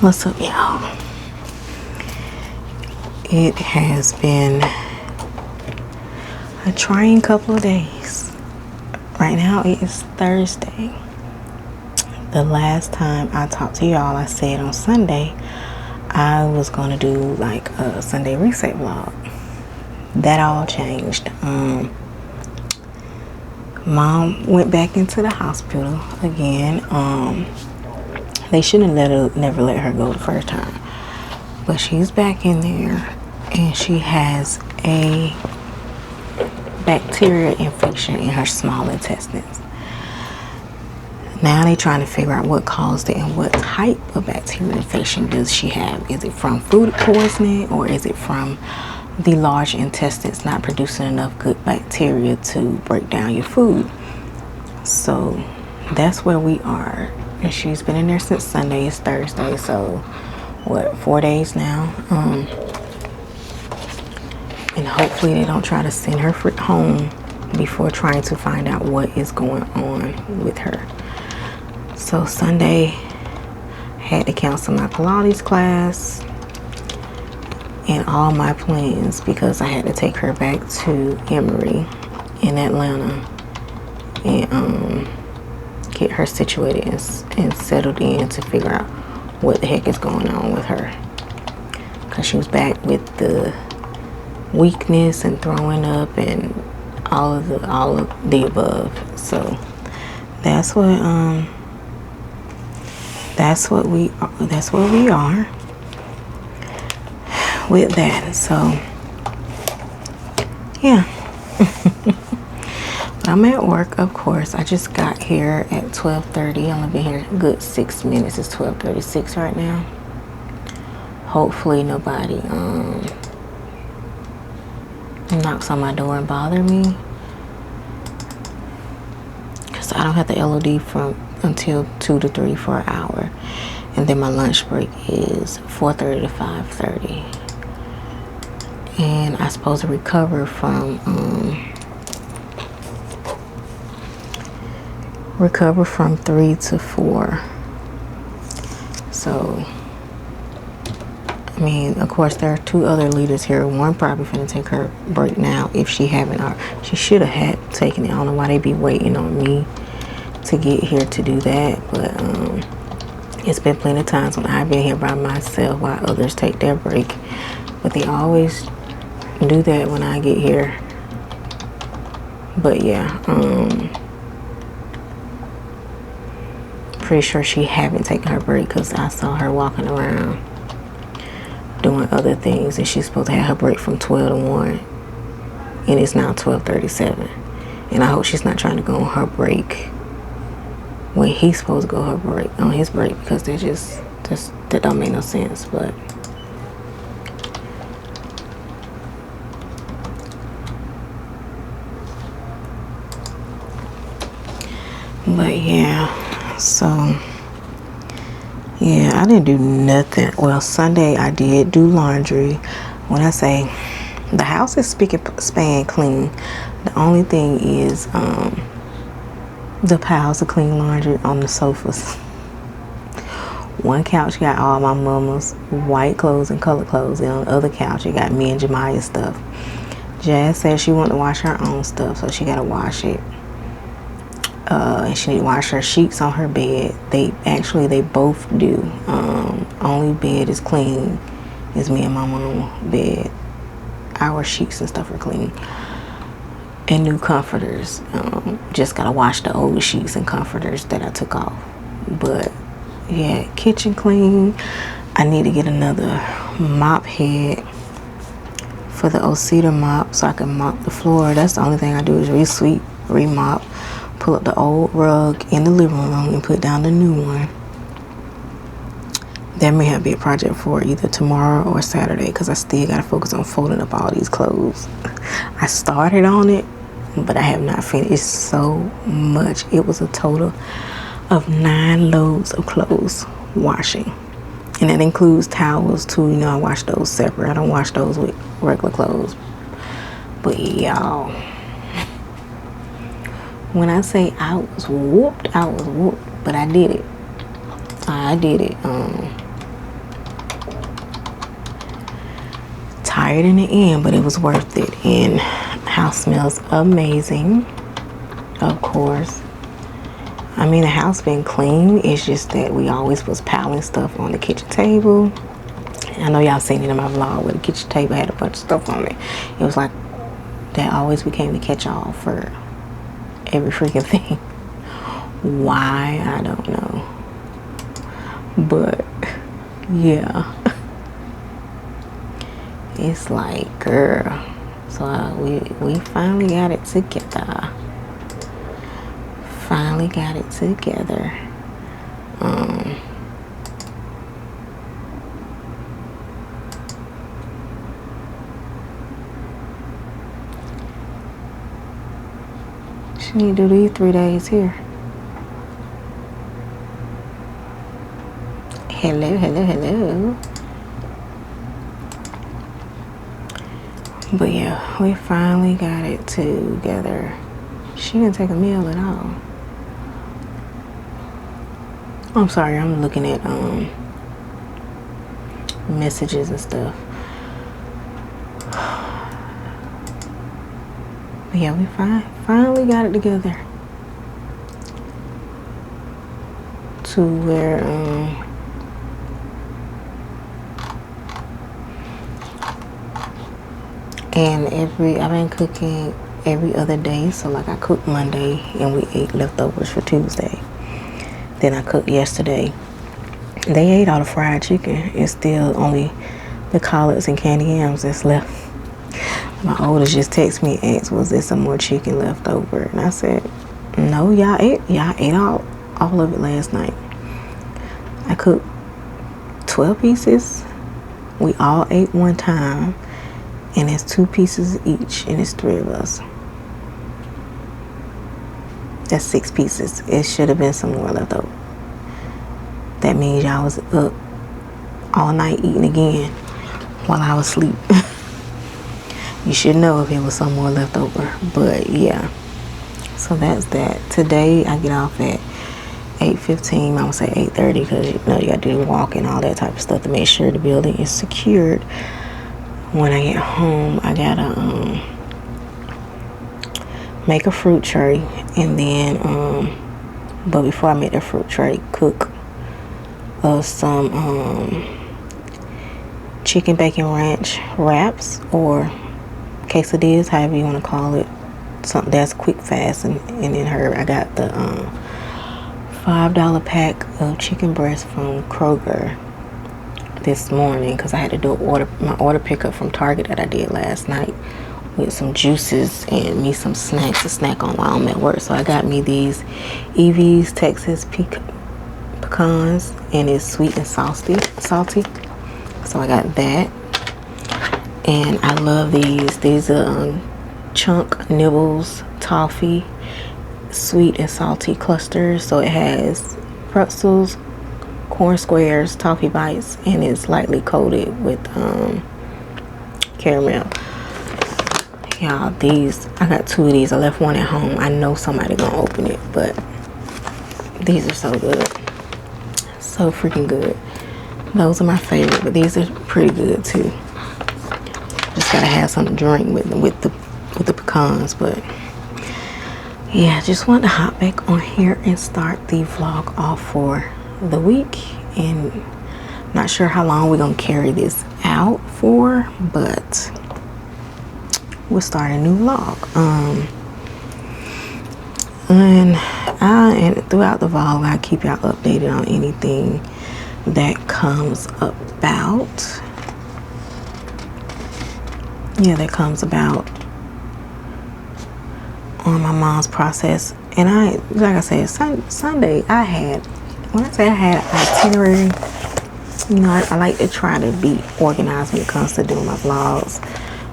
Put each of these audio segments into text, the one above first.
What's up, y'all? It has been a trying couple of days. Right now it is Thursday. The last time I talked to y'all, I said on Sunday I was gonna do like a Sunday reset vlog. That all changed. Mom went back into the hospital again. They shouldn't have never let her go the first time, but she's back in there and she has a bacteria infection in her small intestines. Now they're trying to figure out what caused it and what type of bacteria infection does she have. Is it from food poisoning, or is it from the large intestines not producing enough good bacteria to break down your food? So that's where we are. And she's been in there since Sunday. It's Thursday, so what, 4 days now? And hopefully they don't try to send her home before trying to find out what is going on with her. So Sunday, had to cancel my Pilates class and all my plans because I had to take her back to Emory in Atlanta and get her situated and settled in to figure out what the heck is going on with her, because she was back with the weakness and throwing up and all of the above. So that's where we are with that. So yeah. I'm at work, of course. I just got here at 12:30. I've only been here a good 6 minutes. It's 12:36 right now. Hopefully nobody knocks on my door and bother me, because I don't have the LOD until 2 to 3 for an hour, and then my lunch break is 4:30 to 5:30, and I'm supposed to recover from 3 to 4. So I mean, of course there are 2 other leaders here. One probably finna take her break now if she haven't, or she should have had taken it. I don't know why they be waiting on me to get here to do that, but it's been plenty of times when I've been here by myself while others take their break, but they always do that when I get here. But yeah, pretty sure she haven't taken her break because I saw her walking around doing other things, and she's supposed to have her break from 12 to 1, and it's now 12:37. And I hope she's not trying to go on her break when he's supposed to go on his break, because that don't make no sense. But yeah, so yeah, I didn't do nothing. Well, Sunday I did do laundry. When I say the house is spick and span clean, the only thing is the piles of clean laundry on the sofas. One couch got all my mama's white clothes and colored clothes, and on the other couch it got me and Jemiah's stuff. Jazz said she wanted to wash her own stuff, so she gotta wash it. And she need to wash her sheets on her bed. They both do. Only bed is clean is me and my mama's bed. Our sheets and stuff are clean. And new comforters. Just gotta wash the old sheets and comforters that I took off. But yeah, kitchen clean. I need to get another mop head for the Osita mop so I can mop the floor. That's the only thing I do is re-sweep, re-mop, pull up the old rug in the living room and put down the new one. That may have to be a project for either tomorrow or Saturday, because I still got to focus on folding up all these clothes. I started on it, but I have not finished. It's so much. It was a total of 9 loads of clothes washing. And that includes towels too. You know, I wash those separate. I don't wash those with regular clothes. But y'all, when I say I was whooped, but I did it. tired in the end, but it was worth it. And house smells amazing, of course. I mean, the house been clean. It's just that we always was piling stuff on the kitchen table. I know y'all seen it in my vlog where the kitchen table had a bunch of stuff on it. It was like that always became the catch-all for every freaking thing. Why, I don't know. But yeah, it's like, girl. So we finally got it together. Finally got it together. She need to do these 3 days here. Hello, hello, hello. But yeah, we finally got it together. She didn't take a meal at all. I'm sorry, I'm looking at messages and stuff. But yeah, we finally got it together to where and I've been cooking every other day. So like I cooked Monday and we ate leftovers for Tuesday. Then I cooked yesterday. They ate all the fried chicken. It's still only the collards and candy yams that's left. My oldest just texted me and asked, was there some more chicken left over? And I said, no, y'all ate all of it last night. I cooked 12 pieces. We all ate one time. And it's 2 pieces each, and it's 3 of us. That's 6 pieces. It should have been some more left over. That means y'all was up all night eating again while I was asleep. You should know if it was some more left over. But yeah, so that's that. Today I get off at 8:15. I'm gonna say 8:30 because you know you got to do walk and all that type of stuff to make sure the building is secured. When I get home, I gotta make a fruit tray, and then but before I make the fruit tray, cook some chicken bacon ranch wraps or quesadillas, however you want to call it. Something that's quick, fast, and in her. I got the $5 pack of chicken breast from Kroger this morning because I had to do my order pickup from Target that I did last night with some juices and me some snacks to snack on while I'm at work. So I got me these Evie's Texas pecans, and it's sweet and salty. So I got that, and I love these. These are chunk nibbles toffee sweet and salty clusters. So it has pretzels, corn squares, toffee bites, and it's lightly coated with caramel. Y'all, these, I got 2 of these. I left one at home. I know somebody gonna open it, but these are so good. So freaking good. Those are my favorite, but these are pretty good too. Just gotta have something to drink with them, with the pecans. But yeah, just want to hop back on here and start the vlog off for the week. And not sure how long we're gonna carry this out for, but we'll start a new vlog. And throughout the vlog, I keep y'all updated on anything that comes about. Yeah, that comes about on my mom's process. And like I said, Sunday when I say I had an itinerary, you know, I like to try to be organized when it comes to doing my vlogs.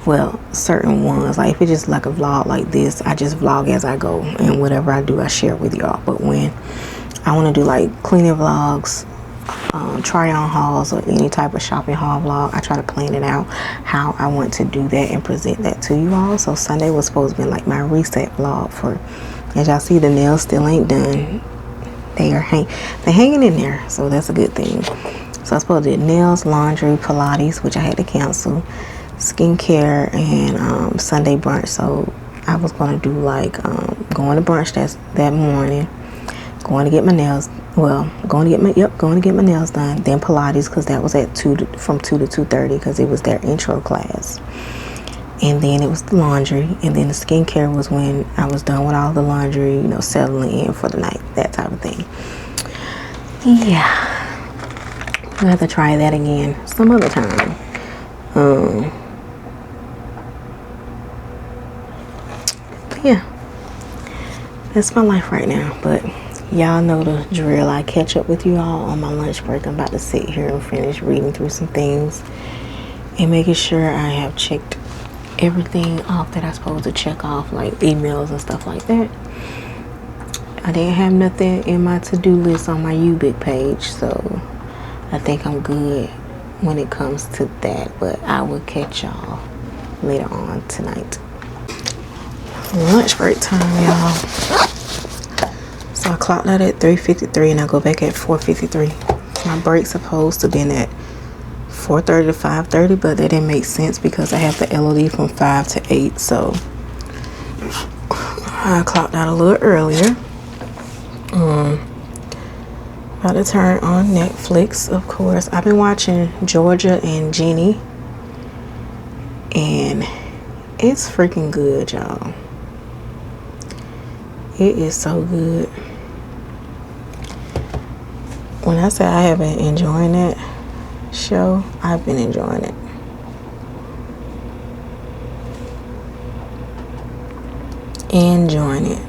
Well, certain ones, like if it's just like a vlog like this, I just vlog as I go, and whatever I do, I share with y'all. But when I want to do like cleaning vlogs, try on hauls, or any type of shopping haul vlog, I try to plan it out how I want to do that and present that to you all. So Sunday was supposed to be like my reset vlog for, as y'all see, the nails still ain't done. They're hanging in there, so that's a good thing. So I was supposed to do nails, laundry, Pilates, which I had to cancel. skincare and Sunday brunch. So I was gonna do like going to brunch that morning, going to get my nails. Well, going to get my nails done. Then Pilates, because that was at from 2 to 2:30, because it was their intro class. And then it was the laundry, and then the skincare was when I was done with all the laundry, you know, settling in for the night, that type of thing. Yeah, I'll have to try that again some other time. But yeah, that's my life right now. But y'all know the drill. I catch up with you all on my lunch break. I'm about to sit here and finish reading through some things and making sure I have checked everything off that I'm supposed to check off, like emails and stuff like that. I didn't have nothing in my to-do list on my Ubik page, so I think I'm good when it comes to that. But I will catch y'all later on tonight. Lunch break time, y'all. So I clocked out at 3:53 and I go back at 4:53. My break's supposed to be at 4:30 to 5:30, but that didn't make sense because I have the LOD from 5 to 8, so I clocked out a little earlier. About to turn on Netflix, of course. I've been watching Georgia and Jenny, and it's freaking good, y'all. It is so good. When I say I have been enjoying it show, I've been enjoying it.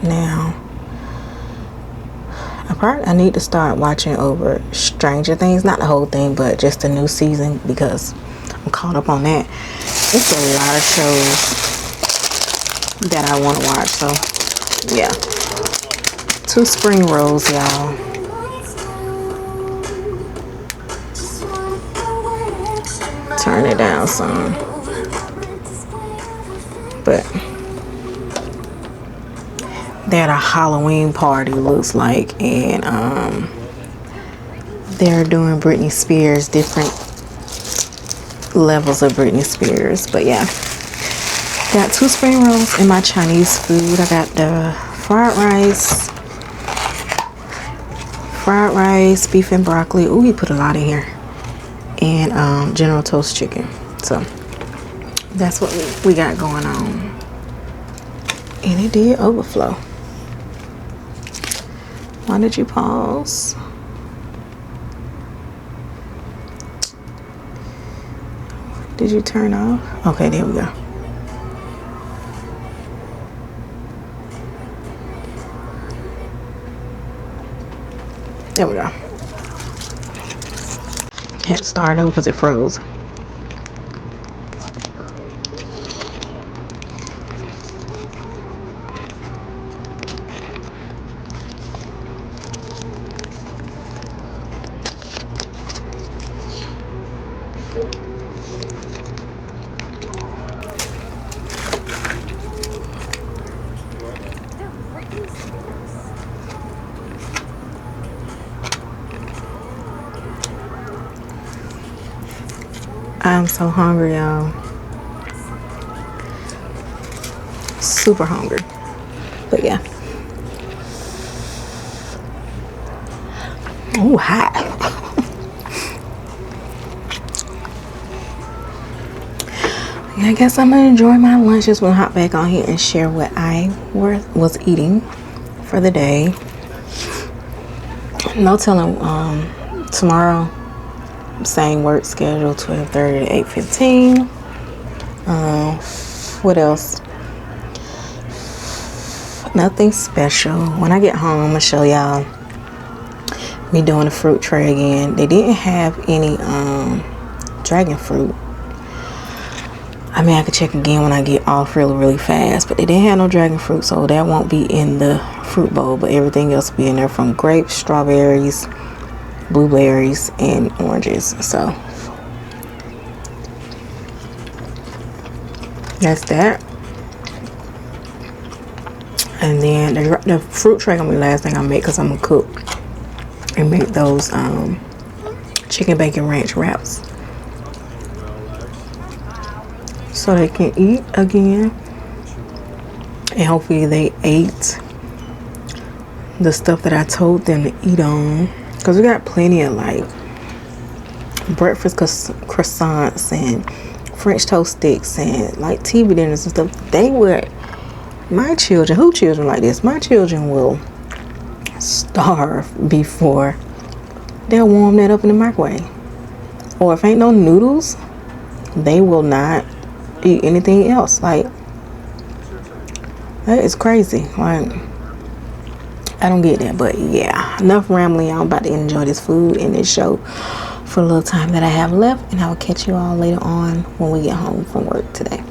Now I need to start watching over Stranger Things, not the whole thing, but just the new season, because I'm caught up on that. It's a lot of shows that I want to watch, so yeah. 2 spring rolls, y'all. Turn it down some. But they had a Halloween party, looks like, and they're doing Britney Spears, different levels of Britney Spears. But yeah, got 2 spring rolls in my Chinese food. I got the fried rice, beef and broccoli. Ooh, he put a lot in here. And General Toast chicken. So that's what we got going on. And it did overflow. Why did you pause? Did you turn off? Okay, there we go. There we go. Had to start over because it froze. I'm so hungry, y'all. Super hungry. But yeah. Oh, hot. I guess I'm gonna enjoy my lunch. Just want to hop back on here and share what I was eating for the day. No telling. Tomorrow, same work schedule, 12:30 to 8:15. What else? Nothing special. When I get home, I'm gonna show y'all me doing the fruit tray again. They didn't have any dragon fruit. I mean, I could check again when I get off really fast, but they didn't have no dragon fruit, so that won't be in the fruit bowl, but everything else will be in there, from grapes, strawberries, blueberries, and oranges. So that's that. And then the fruit tray gonna be the last thing I make, because I'm gonna cook and make those chicken bacon ranch wraps. so they can eat again. And hopefully they ate the stuff that I told them to eat on. Because we got plenty of like breakfast croissants and French toast sticks and like TV dinners and stuff. They were, my children, who children like this? My children will starve before they'll warm that up in the microwave. Or if ain't no noodles, they will not eat anything else. Like, that is crazy. Like, I don't get that. But yeah, enough rambling. I'm about to enjoy this food and this show for a little time that I have left, and I will catch you all later on when we get home from work today.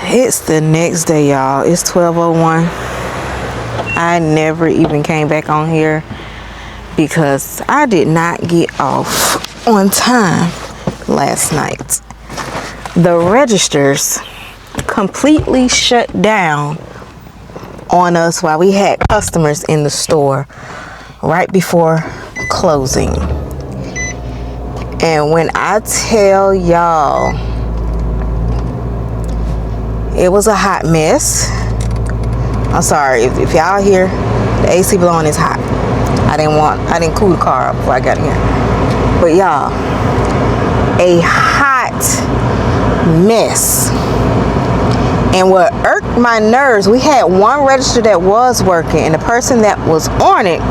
It's the next day, y'all. It's 12:01. I never even came back on here because I did not get off on time last night. The registers completely shut down on us while we had customers in the store right before closing. And when I tell y'all, it was a hot mess. I'm sorry if y'all hear the AC blowing, is hot. I didn't cool the car up before I got here. But y'all, a hot mess. And what irked my nerves, we had one register that was working, and the person that was on it,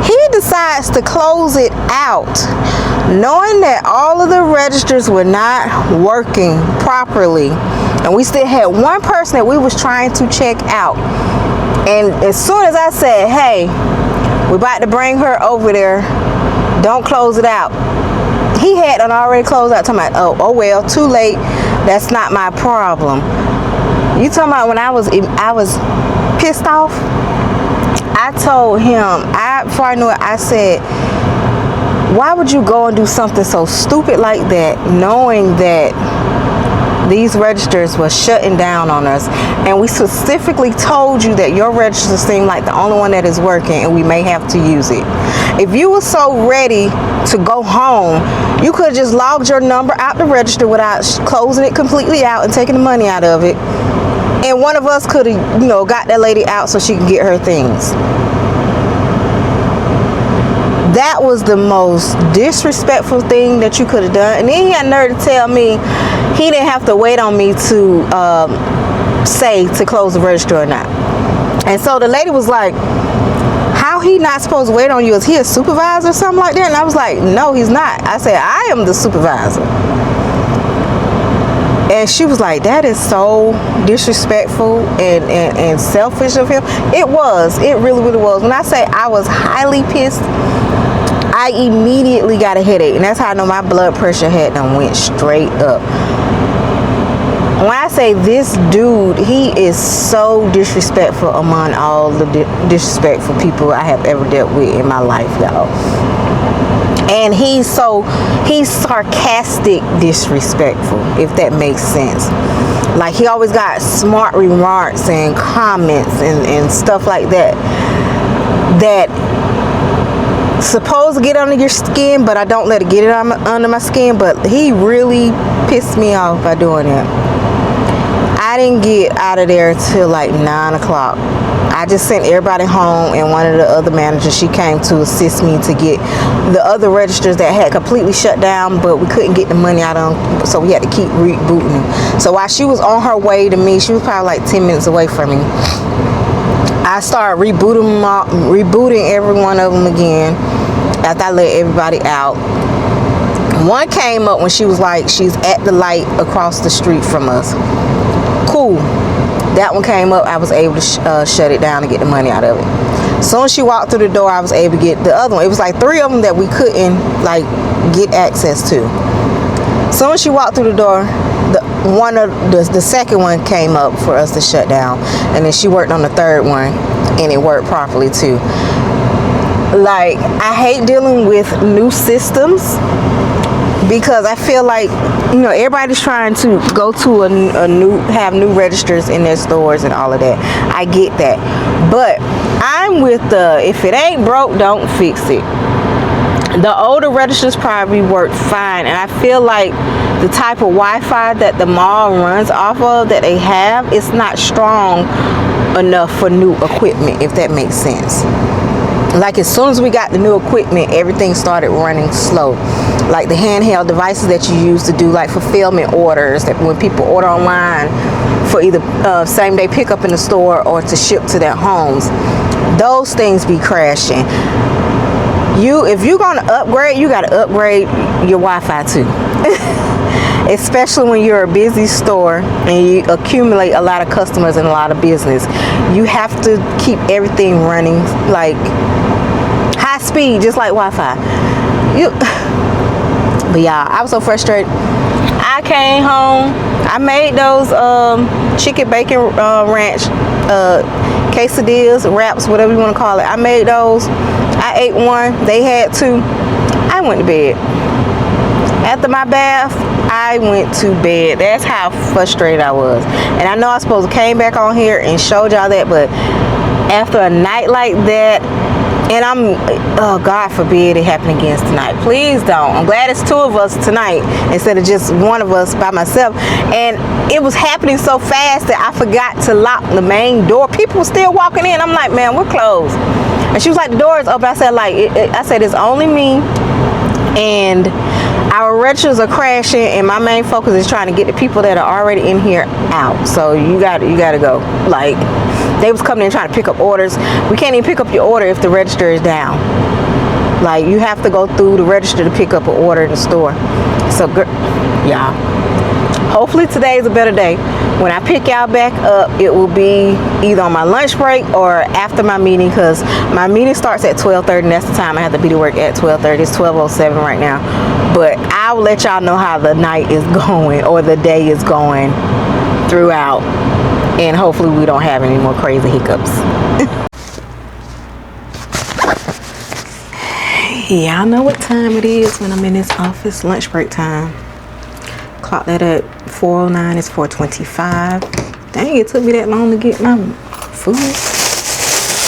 he decides to close it out, knowing that all of the registers were not working properly. And we still had one person that we was trying to check out. And as soon as I said, hey, we're about to bring her over there, don't close it out, he had an already closed out, talking about, oh well, too late, that's not my problem. You talking about when I was pissed off? I told him, before I knew it, I said, why would you go and do something so stupid like that, knowing that these registers were shutting down on us, and we specifically told you that your register seemed like the only one that is working and we may have to use it. If you were so ready to go home, you could have just logged your number out the register without closing it completely out and taking the money out of it, and one of us could have, got that lady out so she could get her things. That was the most disrespectful thing that you could have done. And then he had nerve to tell me he didn't have to wait on me to say to close the register or not. And so the lady was like, how he not supposed to wait on you? Is he a supervisor or something like that? And I was like, no, he's not. I said, I am the supervisor. And she was like, that is so disrespectful and selfish of him. It was. It really, really was. When I say I was highly pissed, I immediately got a headache. And that's how I know my blood pressure had done went straight up. When I say this dude, he is so disrespectful among all the disrespectful people I have ever dealt with in my life, y'all. And he's sarcastic disrespectful, if that makes sense. Like, he always got smart remarks and comments and stuff like that supposed to get under your skin, but I don't let it get under my skin. But he really pissed me off by doing that. I didn't get out of there till like 9 o'clock. I just sent everybody home, and one of the other managers, she came to assist me to get the other registers that had completely shut down, but we couldn't get the money out of them, so we had to keep rebooting them. So while she was on her way to me, she was probably like 10 minutes away from me, I started rebooting every one of them again after I let everybody out. One came up when she was like, she's at the light across the street from us. Cool. That one came up, I was able to shut it down and get the money out of it. As soon as she walked through the door, I was able to get the other one. It was like 3 of them that we couldn't like get access to. As soon as she walked through the door, the second one came up for us to shut down, and then she worked on the third one, and it worked properly too. Like, I hate dealing with new systems, because I feel like, everybody's trying to go to have new registers in their stores and all of that. I get that. But I'm with if it ain't broke, don't fix it. The older registers probably work fine, and I feel like the type of Wi-Fi that the mall runs off of that they have, it's not strong enough for new equipment, if that makes sense. Like as soon as we got the new equipment, everything started running slow. Like the handheld devices that you use to do like fulfillment orders, that when people order online for either same day pickup in the store or to ship to their homes, those things be crashing. If you're gonna upgrade, you gotta upgrade your Wi-Fi too. Especially when you're a busy store and you accumulate a lot of customers and a lot of business. You have to keep everything running like high speed, just like Wi-Fi. But yeah, I was so frustrated. I came home, I made those chicken bacon ranch quesadillas, wraps, whatever you want to call it. I made those. I ate one, they had two. I went to bed. After my bath, I went to bed. That's how frustrated I was. And I know I supposed to came back on here and showed y'all that, but after a night like that, and oh, God forbid it happen again tonight. Please don't. I'm glad it's two of us tonight instead of just one of us by myself. And it was happening so fast that I forgot to lock the main door. People were still walking in. I'm like, man, we're closed. And she was like, the door is open. I said, I said, it's only me, and our registers are crashing, and my main focus is trying to get the people that are already in here out. So you got to go. Like, they was coming in trying to pick up orders. We can't even pick up your order if the register is down. Like, you have to go through the register to pick up an order in the store. So, yeah. Hopefully today is a better day. When I pick y'all back up, it will be either on my lunch break or after my meeting, because my meeting starts at 12:30, and that's the time I have to be to work at 12:30. It's 12:07 right now. But I will let y'all know how the night is going or the day is going throughout. And hopefully we don't have any more crazy hiccups. Y'all know what time it is when I'm in this office. Lunch break time. Clock that at 4:09. It's 4:25. Dang, it took me that long to get my food.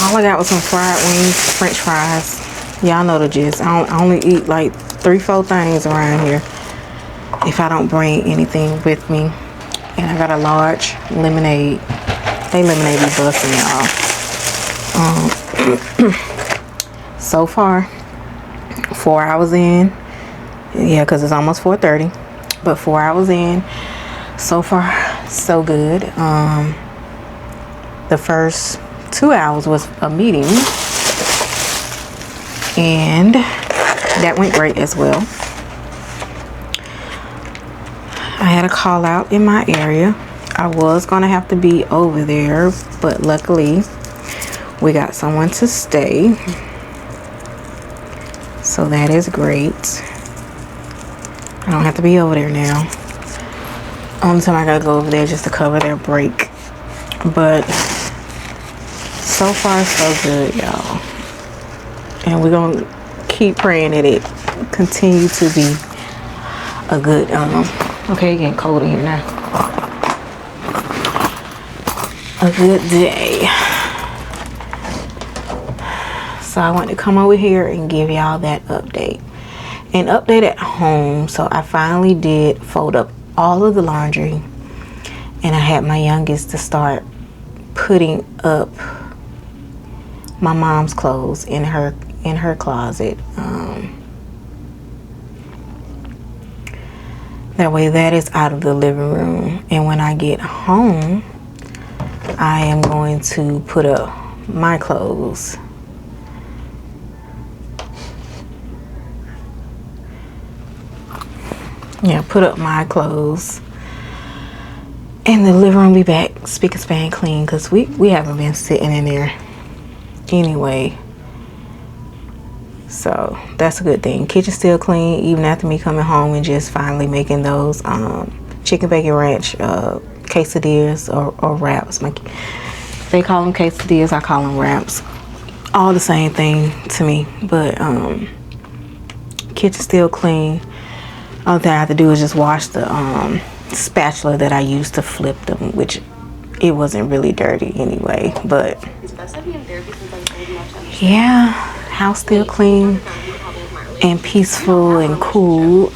All I got was some fried wings, french fries. Y'all know the gist. I only eat like 3-4 things around here if I don't bring anything with me. And I got a large lemonade. They lemonade be busting, y'all. So far, 4 hours in. Yeah, because it's almost 4:30. But 4 hours in. So far, so good. The first 2 hours was a meeting. And that went great as well. I had a call out in my area. I was gonna have to be over there, but luckily we got someone to stay. So that is great. I don't have to be over there now. Only time I gotta go over there just to cover their break. But so far so good, y'all. And we're gonna keep praying that it continue to be a good okay, getting cold in here now. A good day. So I want to come over here and give y'all that update. An update at home. So I finally did fold up all of the laundry, and I had my youngest to start putting up my mom's clothes in her closet. That way that is out of the living room, and when I get home I am going to put up my clothes. Yeah, put up my clothes, and the living room be back spick and span clean, because we haven't been sitting in there anyway. So that's a good thing. Kitchen still clean even after me coming home and just finally making those chicken bacon ranch quesadillas or wraps. They call them quesadillas, I call them wraps. All the same thing to me, but kitchen still clean. All thing I have to do is just wash the spatula that I used to flip them, which it wasn't really dirty anyway. But yeah, house still clean. and peaceful and cool.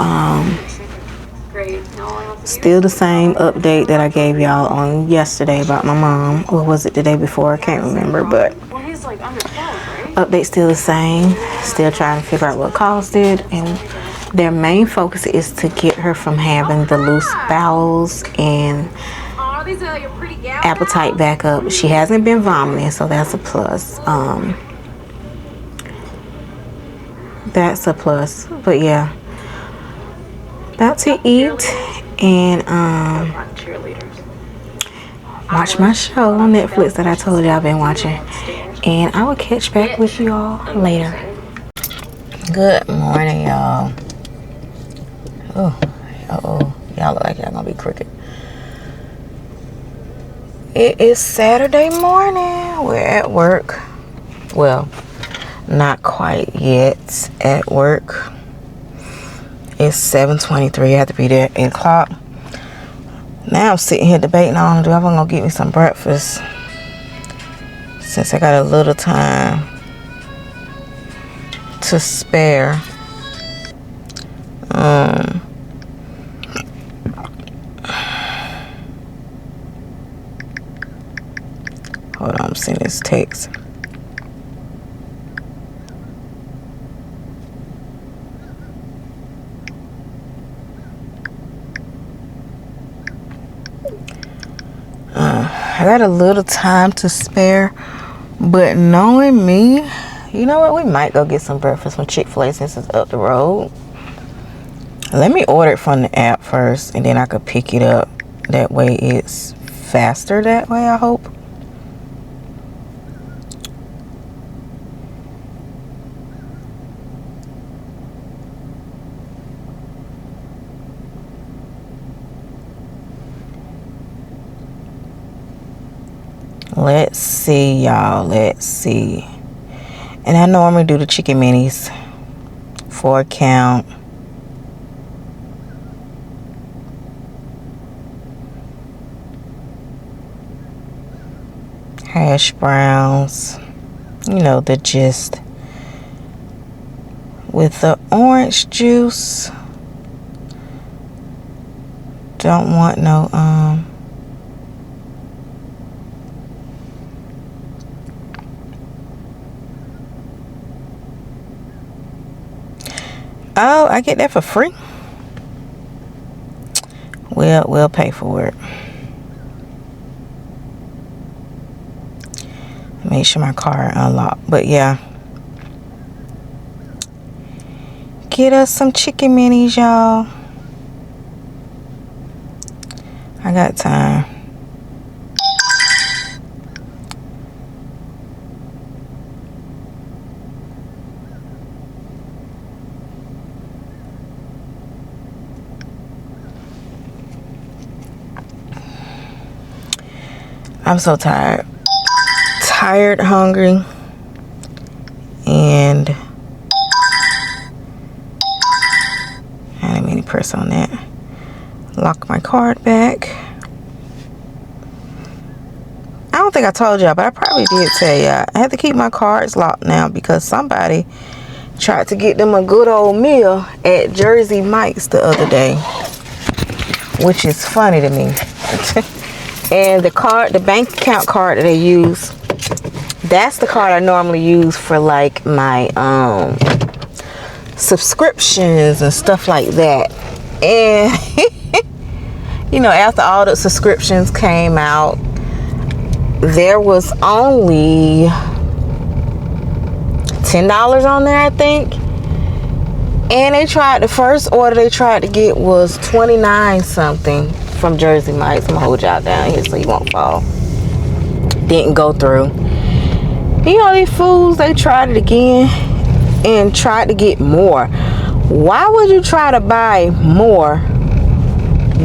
Still the same update that I gave y'all on yesterday about my mom. Or was it the day before? I can't remember, but update still the same. Still trying to figure out what caused it, and their main focus is to get her from having the loose bowels and appetite back up. She hasn't been vomiting, so that's a plus. That's a plus. But yeah, about to eat and watch my show on Netflix that I told you I've been watching, and I will catch back with you all later. Good morning, y'all. Oh, y'all look like y'all gonna be crooked. It is Saturday morning. We're at work. Well, not quite yet at work. It's 7:23. I have to be there at 8 o'clock. Now I'm sitting here debating on, do I want to go get me some breakfast since I got a little time to spare. Hold on, I'm seeing this text. I got a little time to spare, but knowing me, you know what? We might go get some breakfast from Chick-fil-A since it's up the road. Let me order it from the app first, and then I could pick it up. That way it's faster that way, I hope. Let's see, y'all. Let's see. And I normally do the chicken minis for a count. Hash browns. You know the gist. With the orange juice. Don't want no oh, I get that for free? We'll pay for it. Make sure my car unlocked. But yeah. Get us some chicken minis, y'all. I got time. I'm so tired. Tired, hungry, and I didn't mean to press on that. Lock my card back. I don't think I told y'all, but I probably did tell y'all. I have to keep my cards locked now because somebody tried to get them a good old meal at Jersey Mike's the other day, which is funny to me. And the bank account card that they use, that's the card I normally use for like my subscriptions and stuff like that. And you know, after all the subscriptions came out, there was only $10 on there, I think. And they tried, the first order they tried to get was 29 something from Jersey Mike's. I'm gonna hold y'all down here so you won't fall. Didn't go through. You know, these fools, they tried it again and tried to get more. Why would you try to buy more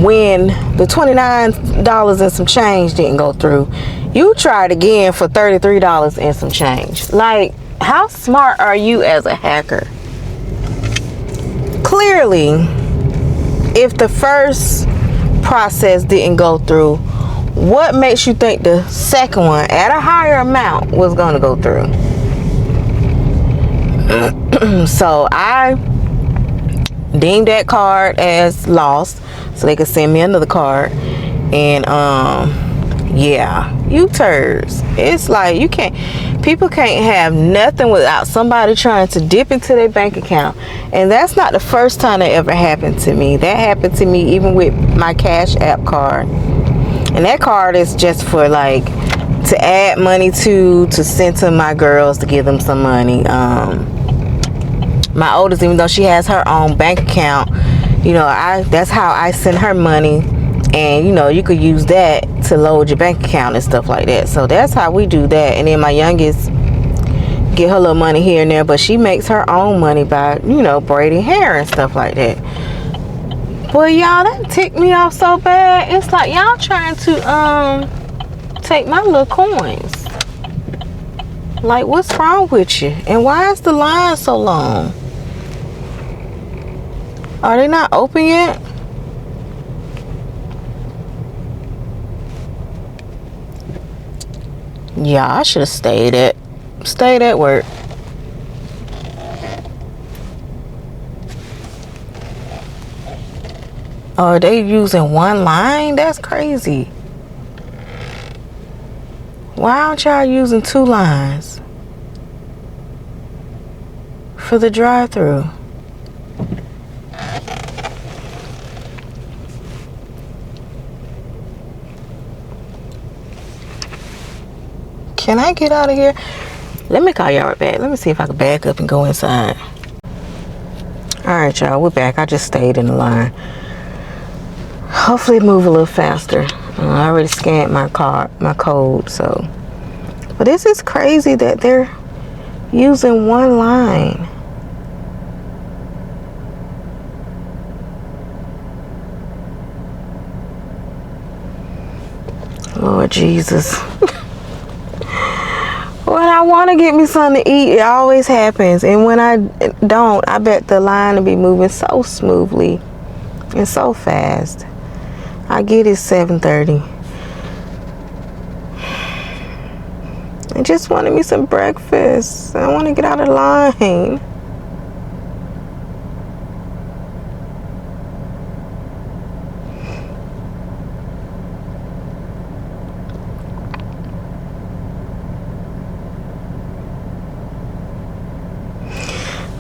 when the $29 and some change didn't go through? You tried again for $33 and some change. Like, how smart are you as a hacker? Clearly, if the first process didn't go through, what makes you think the second one at a higher amount was going to go through? So I deemed that card as lost so they could send me another card. And yeah, you turds, it's like people can't have nothing without somebody trying to dip into their bank account. And that's not the first time that ever happened to me. That happened to me even with my Cash App card, and that card is just for like to add money to send to my girls to give them some money. My oldest, even though she has her own bank account, you know, that's how I send her money. And you know, you could use that to load your bank account and stuff like that. So that's how we do that. And then my youngest get her little money here and there, but she makes her own money by, you know, braiding hair and stuff like that. Boy, y'all, that ticked me off so bad. It's like y'all trying to take my little coins. Like, what's wrong with you? And why is the line so long? Are they not open yet? Yeah, I should have stayed at work. Oh, are they using one line? That's crazy. Why aren't y'all using two lines for the drive-through? Can I get out of here? Let me call y'all right back. Let me see if I can back up and go inside. Alright, y'all, we're back. I just stayed in the line. Hopefully move a little faster. I already scanned my code, so. But this is crazy that they're using one line. Lord Jesus. When I want to get me something to eat, it always happens. And when I don't, I bet the line will be moving so smoothly and so fast. I get it 7:30. I just wanted me some breakfast. I want to get out of line.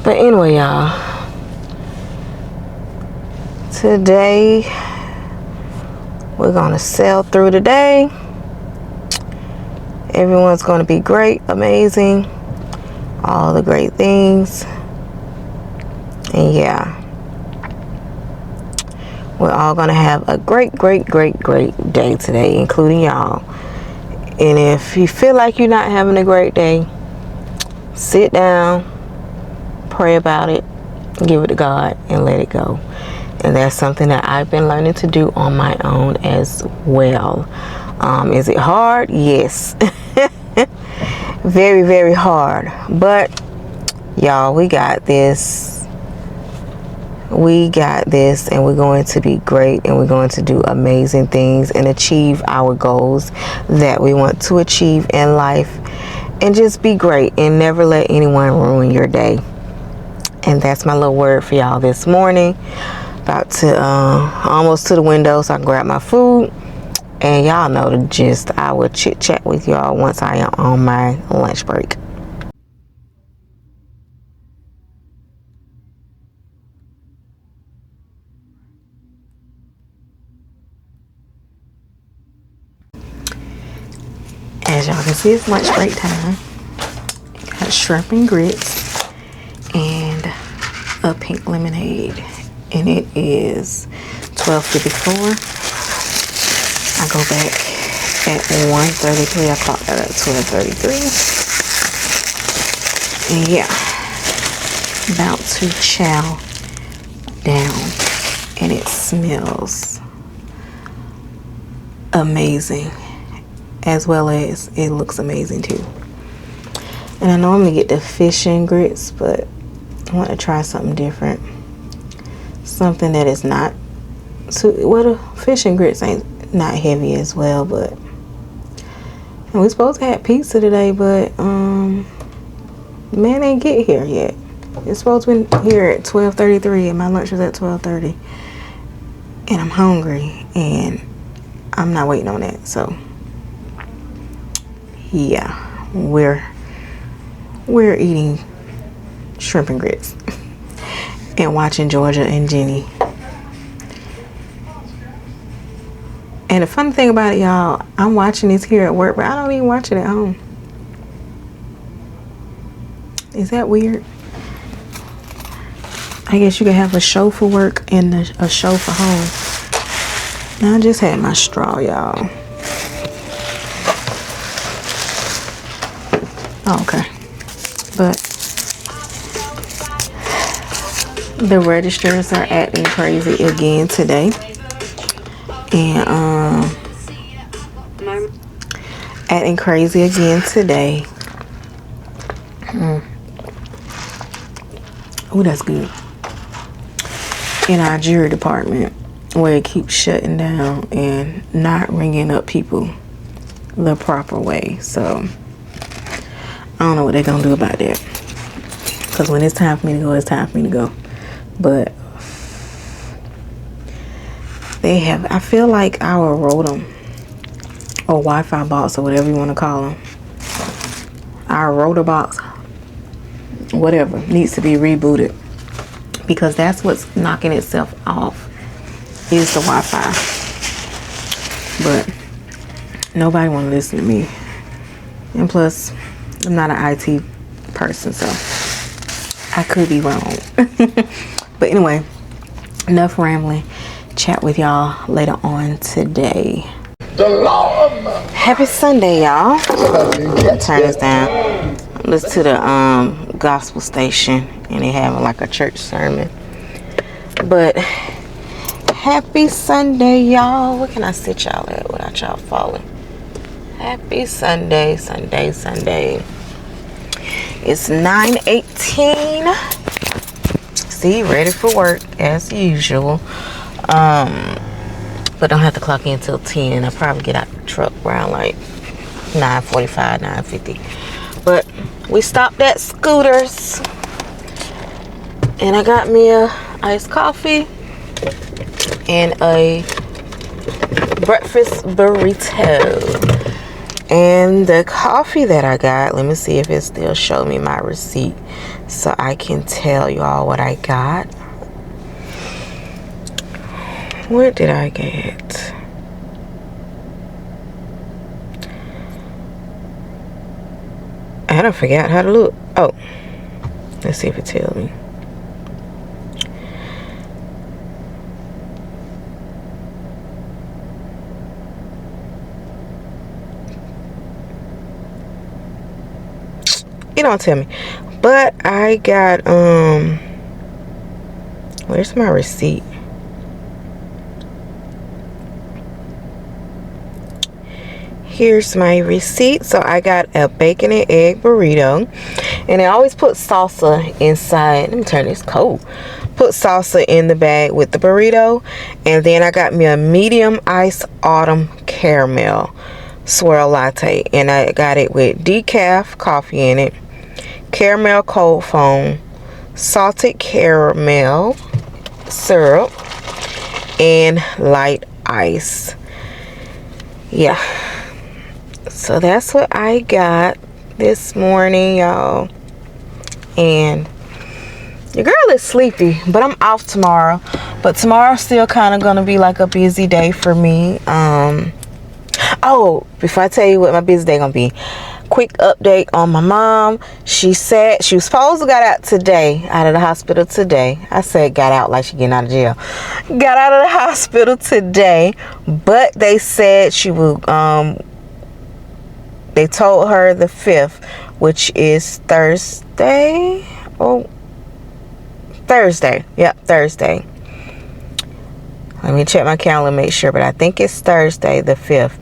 But anyway, y'all, today we're gonna sail through the day. Everyone's gonna be great, amazing, all the great things. And yeah, we're all gonna have a great day today, including y'all. And if you feel like you're not having a great day, sit down, pray about it, give it to God, and let it go. And that's something that I've been learning to do on my own as well. Is it hard? Yes. Very hard. But y'all, we got this. We got this, and we're going to be great, and we're going to do amazing things and achieve our goals that we want to achieve in life, and just be great and never let anyone ruin your day. And that's my little word for y'all this morning. About to almost to the window so I can grab my food. And y'all know the gist. I will chit chat with y'all once I am on my lunch break. As y'all can see, it's lunch break time. Got shrimp and grits and a pink lemonade. And it is 12:54. I go back at 1:33. I clocked out at 12:33. And yeah, about to chow down. And it smells amazing, as well as it looks amazing too. And I normally get the fish and grits, but I want to try something different. Something that is not too, well, the fish and grits ain't not heavy as well, but, and we supposed to have pizza today, but man ain't get here yet. It's supposed to be here at 12:33, and my lunch was at 12:30. And I'm hungry, and I'm not waiting on that. So, yeah, we're eating shrimp and grits and watching Georgia and Jenny. And the funny thing about it, y'all, I'm watching this here at work, but I don't even watch it at home. Is that weird? I guess you could have a show for work and a show for home. Now I just had my straw, y'all. Oh, okay. But the registers are acting crazy again today. And acting crazy again today. Oh, that's good. In our jury department, where it keeps shutting down and not ringing up people the proper way. So I don't know what they're gonna do about that, because when it's time for me to go, it's time for me to go. But they have, I feel like our ROTM or Wi-Fi box or whatever you want to call them, our router box, whatever, needs to be rebooted, because that's what's knocking itself off is the Wi-Fi. But nobody want to listen to me, and plus I'm not an IT person, so I could be wrong. But anyway, enough rambling. Chat with y'all later on today. Happy Sunday, y'all. Turn this down. Listen to the gospel station, and they have like a church sermon. But happy Sunday, y'all. Where can I sit y'all at without y'all falling? Happy Sunday, Sunday, Sunday. It's 9:18. See, ready for work as usual. But don't have to clock in till 10. I'll probably get out the truck around like 9:45, 9:50. But we stopped at Scooters, and I got me a iced coffee and a breakfast burrito. And the coffee that I got, let me see if it still show me my receipt so I can tell y'all what I got. What did I get? I don't forget how to look. Oh, let's see if it tells me. It don't tell me, but I got where's my receipt? Here's my receipt. So I got a bacon and egg burrito, and I always put salsa inside. Let me turn this cold. Put salsa in the bag with the burrito. And then I got me a medium iced autumn caramel swirl latte, and I got it with decaf coffee in it, caramel cold foam, salted caramel syrup, and light ice. Yeah, so that's what I got this morning, y'all. And your girl is sleepy, but I'm off tomorrow. But tomorrow's still kind of gonna be like a busy day for me. Oh, before I tell you what my busy day gonna be, quick update on my mom. She said she was supposed to got out today, out of the hospital today. I said got out like she getting out of jail. Got out of the hospital today, but they said she will, they told her the 5th, which is Thursday. Oh, Thursday. Yep, Thursday. Let me check my calendar, make sure, but I think it's Thursday the 5th,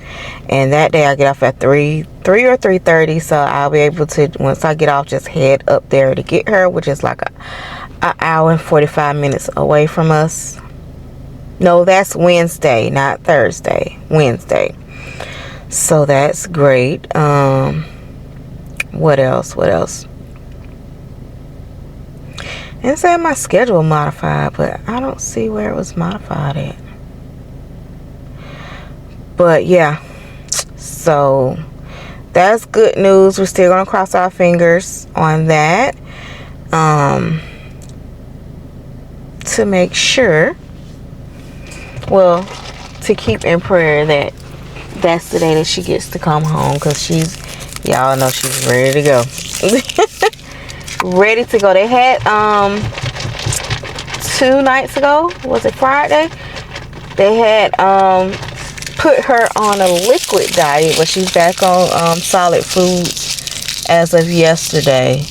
and that day I get off at 3 or 3:30, so I'll be able to, once I get off, just head up there to get her, which is like an hour and 45 minutes away from us. No, that's Wednesday, not Thursday. Wednesday. So that's great. What else? It said my schedule modified, but I don't see where it was modified at. But yeah, so that's good news. We're still gonna cross our fingers on that, to make sure, well, to keep in prayer that that's the day that she gets to come home, because she's, y'all know she's ready to go. Ready to go. They had 2 nights ago, was it Friday, they had put her on a liquid diet, but she's back on solid foods as of yesterday.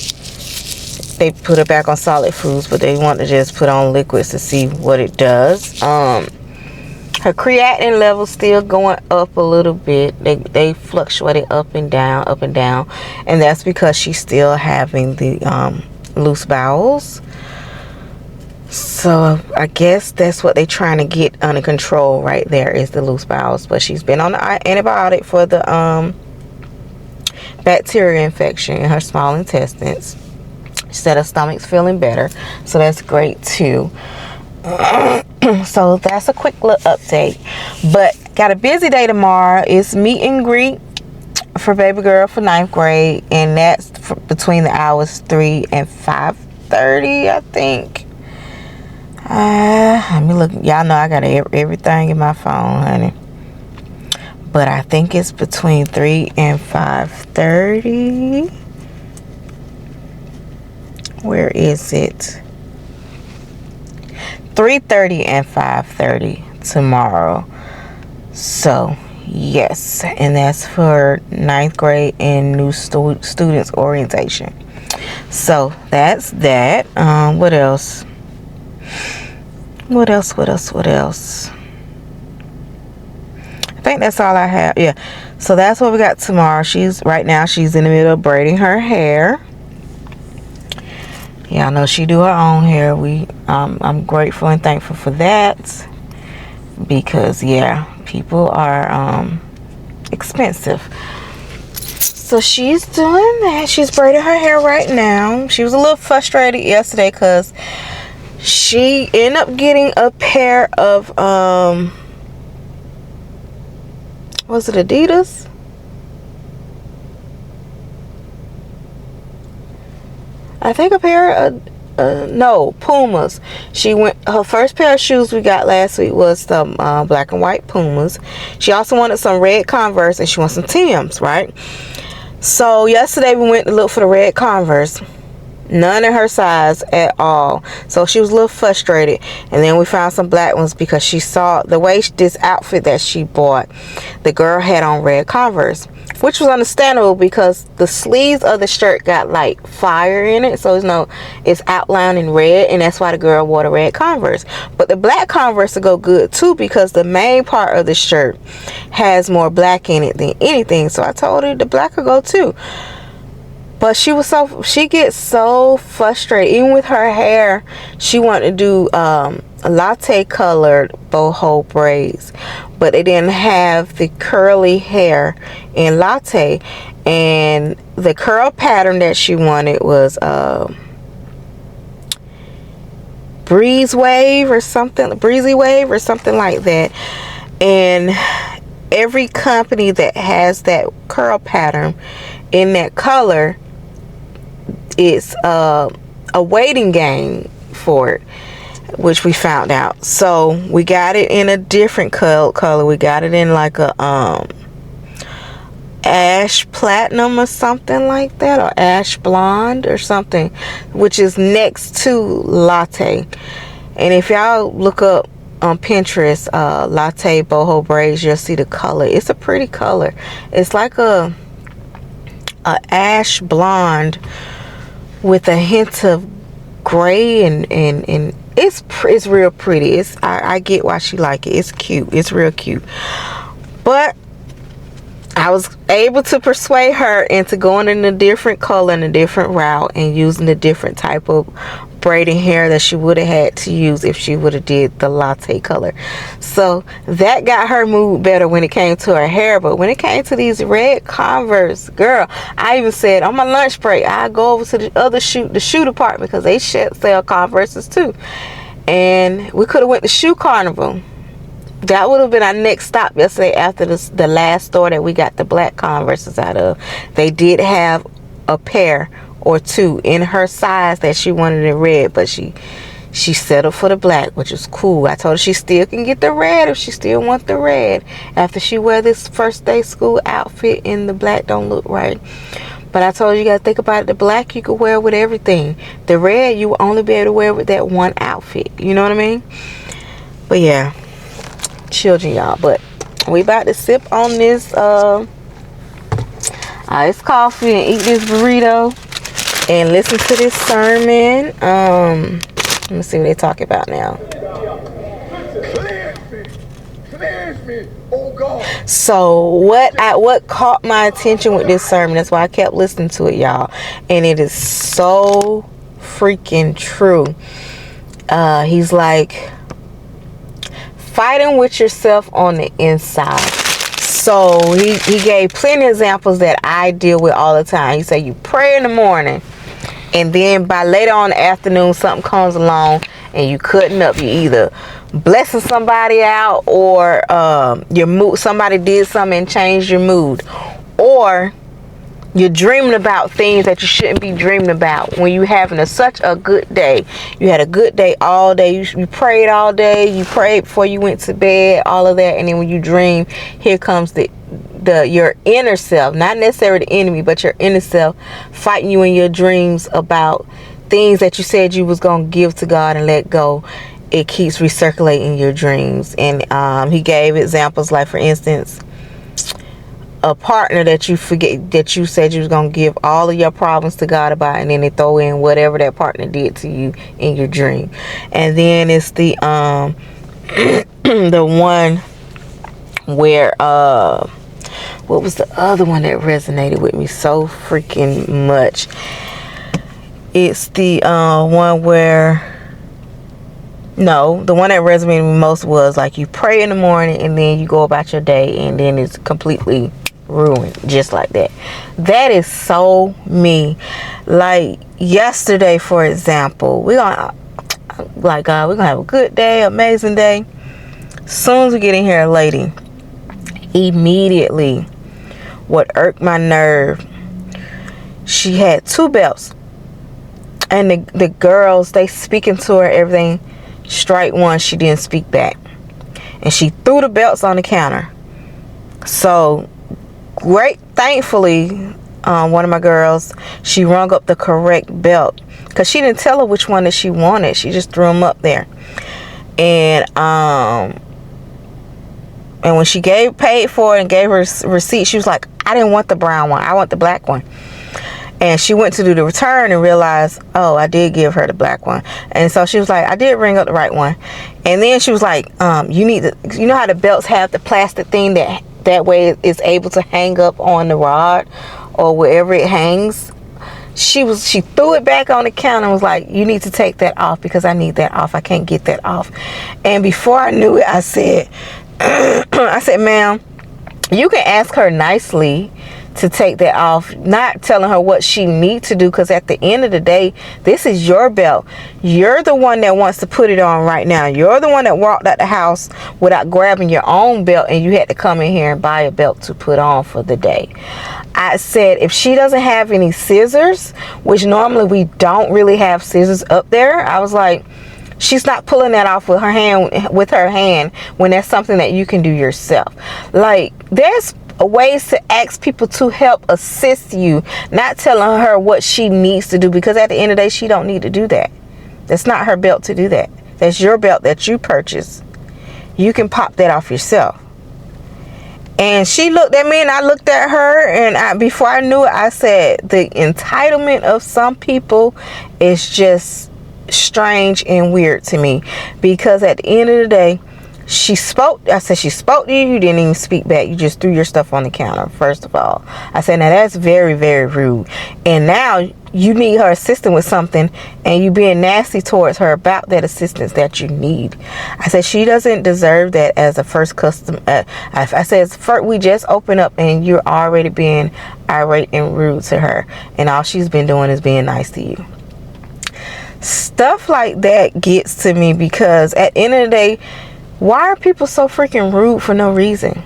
They put her back on solid foods, but they want to just put on liquids to see what it does. Her creatinine level still going up a little bit. They fluctuated up and down, and that's because she's still having the loose bowels. So I guess that's what they're trying to get under control right there, is the loose bowels. But she's been on the antibiotic for the bacteria infection in her small intestines. She said her stomach's feeling better, so that's great too. So that's a quick little update. But got a busy day tomorrow. It's meet and greet for baby girl for 9th grade, and that's between the hours 3 and 5:30, I think. Let me look. Y'all know I got everything in my phone, honey. But I think it's between 3 and 5:30. Where is it? 3:30 and 5:30 tomorrow. So yes, and that's for 9th grade and new students orientation. So that's that. What else? What else? I think that's all I have. Yeah. So that's what we got tomorrow. Right now she's in the middle of braiding her hair. Yeah, I know she do her own hair. I'm grateful and thankful for that, because yeah, people are expensive. So she's doing that. She's braiding her hair right now. She was a little frustrated yesterday because she ended up getting a pair of was it Adidas? I think a pair of no, Pumas. Her first pair of shoes we got last week was some black and white Pumas. She also wanted some red Converse, and she wants some TEMUs, right? So yesterday we went to look for the red Converse. None in her size at all. So she was a little frustrated. And then we found some black ones because she saw the way this outfit that she bought, the girl had on red Converse, which was understandable because the sleeves of the shirt got like fire in it. So it's outlined in red, and that's why the girl wore the red Converse. But the black Converse will go good too, because the main part of the shirt has more black in it than anything. So I told her the black will go too. But she gets so frustrated. Even with her hair, she wanted to do latte colored boho braids, but they didn't have the curly hair in latte, and the curl pattern that she wanted was breezy wave or something like that. And every company that has that curl pattern in that color, it's a waiting game for it, which we found out. So we got it in a different color. We got it in like a ash platinum or something like that, or ash blonde or something, which is next to latte. And if y'all look up on Pinterest latte boho braids, you'll see the color. It's a pretty color. It's like a ash blonde with a hint of gray, and it's real pretty. I get why she like it. It's cute. It's real cute. But I I was able to persuade her into going in a different color and a different route and using a different type of braiding hair that she would have had to use if she would have did the latte color. So that got her mood better when it came to her hair. But when it came to these red Converse, girl, I even said on my lunch break, I go over to the other the shoe department because they sell Converses too. And we could have went to Shoe Carnival. That would have been our next stop yesterday after the last store that we got the black Converses out of. They did have a pair or two in her size that she wanted in red, but she settled for the black, which is cool. I told her she still can get the red if she still wants the red after she wear this first day school outfit in the black don't look right. But I told her, you gotta think about it, the black you could wear with everything. The red you will only be able to wear with that one outfit. You know what I mean? But yeah, children, y'all. But we about to sip on this iced coffee and eat this burrito and listen to this sermon. Let me see what they talk about now. Cleanse me, oh God. So what caught my attention with this sermon, that's why I kept listening to it, y'all, and it is so freaking true. He's like, fighting with yourself on the inside. So he gave plenty of examples that I deal with all the time. He said you pray in the morning, and then by later on in the afternoon something comes along and you cutting up. You either blessing somebody out, or your mood, somebody did something and changed your mood, or you're dreaming about things that you shouldn't be dreaming about when you're having such a good day. You had a good day all day. You prayed all day. You prayed before you went to bed, all of that. And then when you dream, here comes your inner self, not necessarily the enemy, but your inner self fighting you in your dreams about things that you said you was going to give to God and let go. It keeps recirculating your dreams. And he gave examples like, for instance, a partner that you forget, that you said you was going to give all of your problems to God about, and then they throw in whatever that partner did to you in your dream. And then it's the the one where what was the other one that resonated with me so freaking much? It's the one where, no, the one that resonated with me most was like, you pray in the morning and then you go about your day and then it's completely ruined, just like that. That is so me. Like yesterday, for example, we're gonna have a good day, amazing day. Soon as we get in here, lady, immediately, what irked my nerve, she had 2 belts, and the girls, they speaking to her, everything. Strike one, she didn't speak back, and she threw the belts on the counter. So thankfully, one of my girls, she rung up the correct belt, because she didn't tell her which one that she wanted. She just threw them up there. And when she paid for it and gave her receipt, she was like, I didn't want the brown one, I want the black one. And she went to do the return and realized, oh, I did give her the black one. And so she was like, I did ring up the right one. And then she was like, you know how the belts have the plastic thing that way it's able to hang up on the rod or wherever it hangs? She threw it back on the counter and was like, you need to take that off because I need that off. I can't get that off. And before I knew it, I said, ma'am, you can ask her nicely to take that off, not telling her what she needs to do, because at the end of the day, this is your belt. You're the one that wants to put it on right now. You're the one that walked out the house without grabbing your own belt, and you had to come in here and buy a belt to put on for the day. I said, if she doesn't have any scissors, which normally we don't really have scissors up there, I was like, she's not pulling that off with her hand when that's something that you can do yourself. Like, there's ways to ask people to help assist you, not telling her what she needs to do, because at the end of the day, she don't need to do that. That's not her belt to do that. That's your belt that you purchased. You can pop that off yourself. And she looked at me and I looked at her, and before I knew it, I said, the entitlement of some people is just strange and weird to me, because at the end of the day, She spoke. I said, she spoke to you. You didn't even speak back. You just threw your stuff on the counter, first of all. I said, now that's very, very rude. And now you need her assistance with something, and you being nasty towards her about that assistance that you need. I said, she doesn't deserve that as a first custom. I said, we just opened up, and you're already being irate and rude to her. And all she's been doing is being nice to you. Stuff like that gets to me, because at the end of the day, why are people so freaking rude for no reason?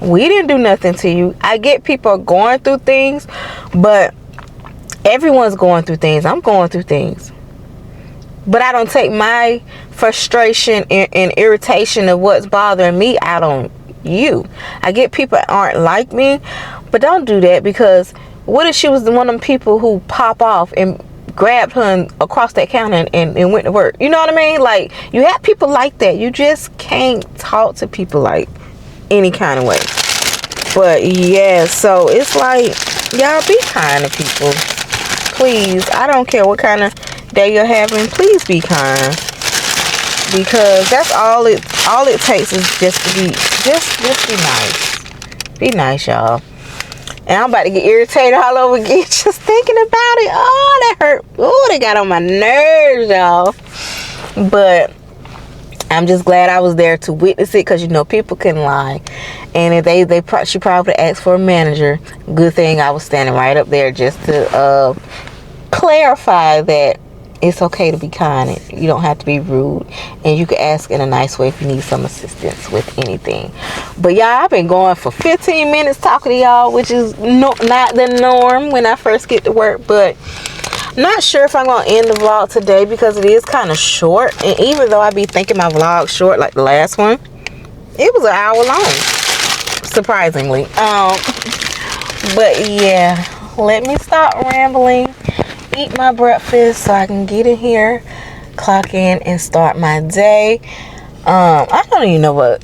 We didn't do nothing to you. I get people are going through things, but everyone's going through things. I'm going through things. But I don't take my frustration and irritation of what's bothering me out on you. I get people that aren't like me, but don't do that, because what if she was one of them people who pop off and grabbed her across that counter and went to work? You know what I mean? Like, you have people like that. You just can't talk to people like any kind of way. But yeah, so it's like, y'all be kind to people, please. I don't care what kind of day you're having, please be kind, because that's all it takes is just to be be nice, y'all. And I'm about to get irritated all over again just thinking about it. Oh, that hurt. Oh, they got on my nerves, y'all. But I'm just glad I was there to witness it, because you know people can lie. And if she probably asked for a manager. Good thing I was standing right up there just to clarify that it's okay to be kind. You don't have to be rude, and you can ask in a nice way if you need some assistance with anything. But y'all, I've been going for 15 minutes talking to y'all, which is not the norm when I first get to work. But not sure if I'm gonna end the vlog today, because it is kind of short. And even though I be thinking my vlog short like the last one, it was an hour long, surprisingly. But yeah, let me stop rambling, eat my breakfast so I can get in here, clock in, and start my day. I don't even know what.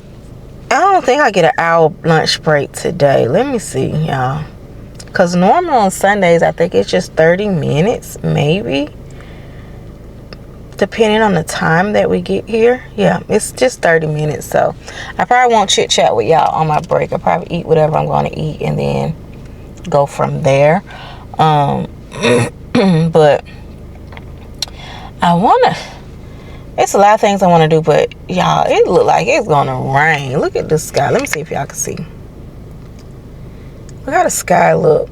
I don't think I get an hour lunch break today. Let me see, y'all. Because normally on Sundays, I think it's just 30 minutes, maybe. Depending on the time that we get here. Yeah, it's just 30 minutes. So I probably won't chit chat with y'all on my break. I'll probably eat whatever I'm going to eat and then go from there. But I want to, it's a lot of things I want to do, but y'all, it look like it's going to rain. Look at the sky. Let me see if y'all can see. Look how the sky look.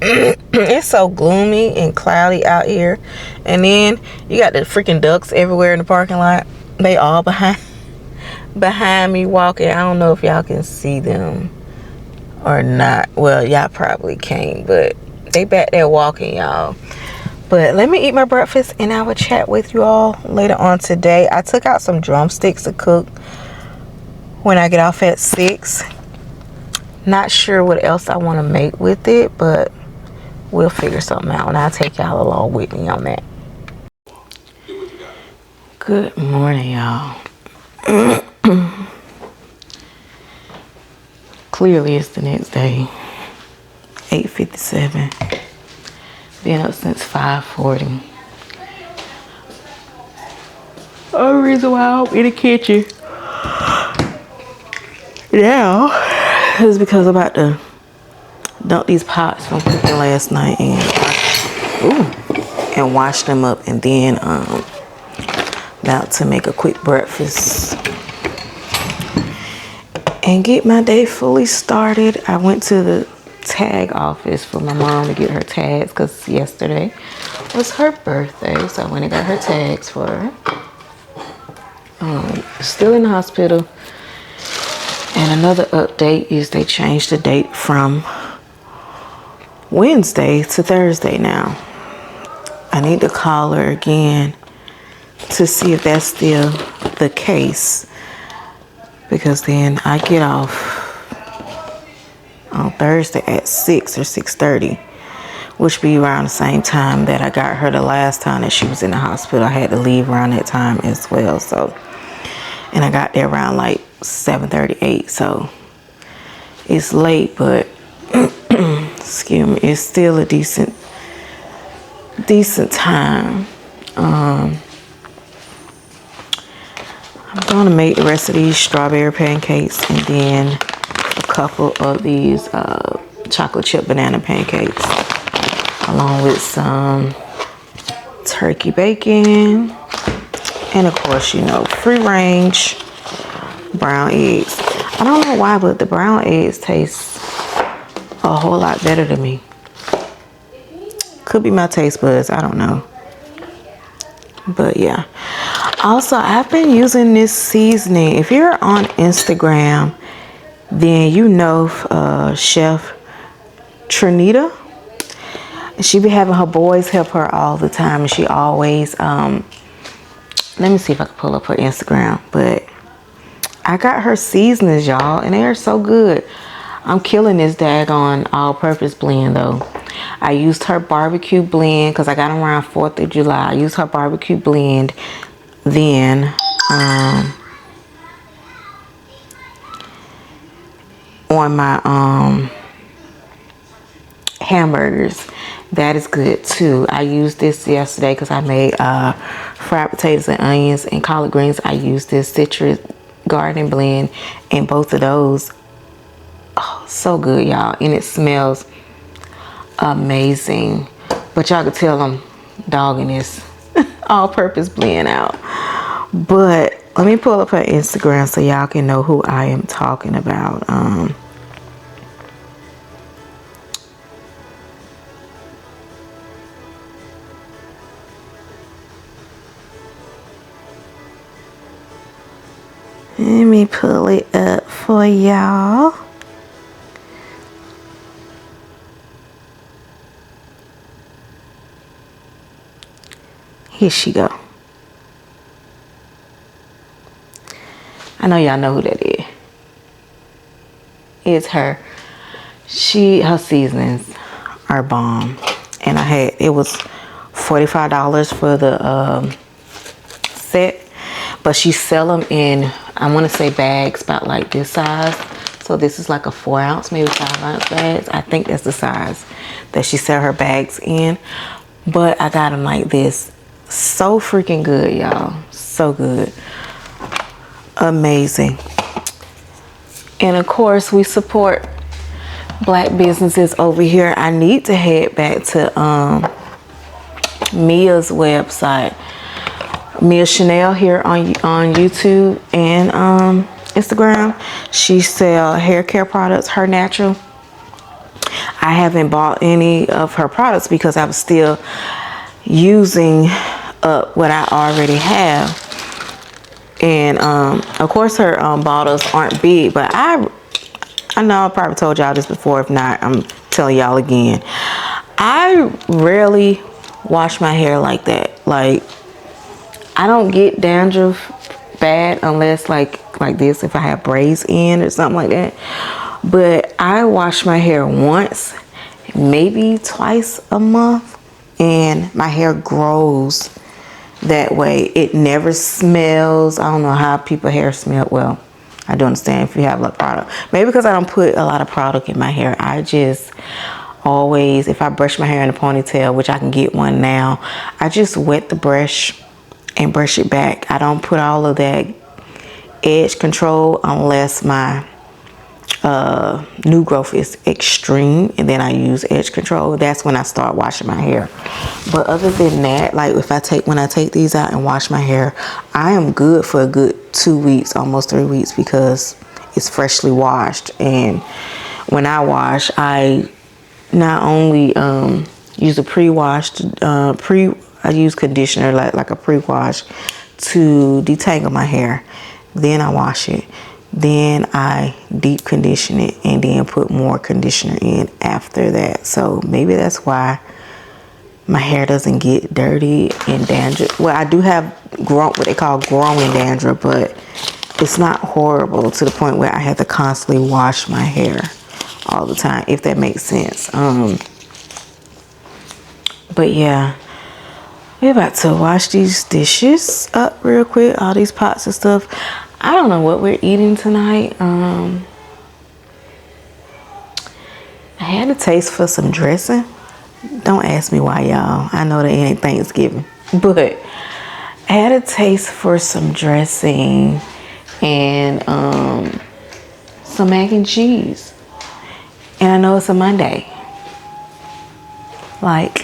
It's so gloomy and cloudy out here. And then you got the freaking ducks everywhere in the parking lot. They all behind me walking. I don't know if y'all can see them or not. Well, y'all probably can't, but they back there walking, y'all. But let me eat my breakfast, and I will chat with you all later on today. I took out some drumsticks to cook when I get off at 6. Not sure what else I want to make with it, but we'll figure something out, and I'll take y'all along with me on that. Good morning, y'all. Clearly it's the next day. 8:57. Been up since 5:40. Only reason why I'm in the kitchen now is because I'm about to dump these pots from cooking last night and wash them up, and then about to make a quick breakfast and get my day fully started. I went to the tag office for my mom to get her tags, because yesterday was her birthday, so I went and got her tags for her. Still in the hospital. And another update is they changed the date from Wednesday to Thursday now. I need to call her again to see if that's still the case, because then I get off on Thursday at 6 or 6:30, which be around the same time that I got her the last time that she was in the hospital. I had to leave around that time as well. So, and I got there around like 7:38. So it's late, but excuse me, it's still a decent I'm gonna make the rest of these strawberry pancakes and then a couple of these chocolate chip banana pancakes, along with some turkey bacon, and of course, you know, free range brown eggs. I don't know why, but the brown eggs taste a whole lot better to me. Could be my taste buds, I don't know. But yeah. Also, I've been using this seasoning. If you're on Instagram, then you know Chef Trinita. She be having her boys help her all the time, and she always let me see if I can pull up her Instagram. But I got her seasonings, y'all, and they are so good. I'm killing this daggone all-purpose blend though. I used her barbecue blend because I got them around 4th of July. I used her barbecue blend. Then on my hamburgers, that is good too. I used this yesterday because I made fried potatoes and onions and collard greens. I used this citrus garden blend in both of those. Oh, so good, y'all, and it smells amazing. But y'all could tell I'm dogging this all-purpose blend out. But let me pull up her Instagram so y'all can know who I am talking about. Let me pull it up for y'all. Here she go. I know y'all know who that is. It's her. Her seasonings are bomb. And it was $45 for the set. But she sell them in, I want to say bags about like this size. So this is like a 4 ounce, maybe 5 ounce bags. I think that's the size that she sell her bags in. But I got them like this. So freaking good, y'all. So good. Amazing. And of course, we support Black businesses over here. I need to head back to Mia's website. Mia Chanel here on YouTube and Instagram. She sell hair care products, Her Natural. I haven't bought any of her products because I was still using up what I already have. And of course her bottles aren't big, but I know I probably told y'all this before. If not, I'm telling y'all again. I rarely wash my hair like that. Like, I don't get dandruff bad unless like this, if I have braids in or something like that. But I wash my hair once, maybe twice a month, and my hair grows that way. It never smells. I don't know how people hair smell. Well, I do understand if you have a lot of product. Maybe because I don't put a lot of product in my hair. I just always, if I brush my hair in a ponytail, which I can get one now, I just wet the brush and brush it back. I don't put all of that edge control unless my new growth is extreme, and then I use edge control. That's when I start washing my hair. But other than that, like when I take these out and wash my hair, I am good for a good 2 weeks, almost 3 weeks, because it's freshly washed. And when I wash, I not only use a pre-washed I use conditioner like a pre-wash to detangle my hair. Then I wash it. Then I deep condition it and then put more conditioner in after that. So maybe that's why my hair doesn't get dirty and dandruff. Well, I do have what they call growing dandruff, but it's not horrible to the point where I have to constantly wash my hair all the time, if that makes sense. But yeah, we're about to wash these dishes up real quick, all these pots and stuff. I don't know what we're eating tonight. I had a taste for some dressing. Don't ask me why, y'all. I know that it ain't Thanksgiving, but I I had a taste for some dressing and some mac and cheese. And I know it's a Monday. Like,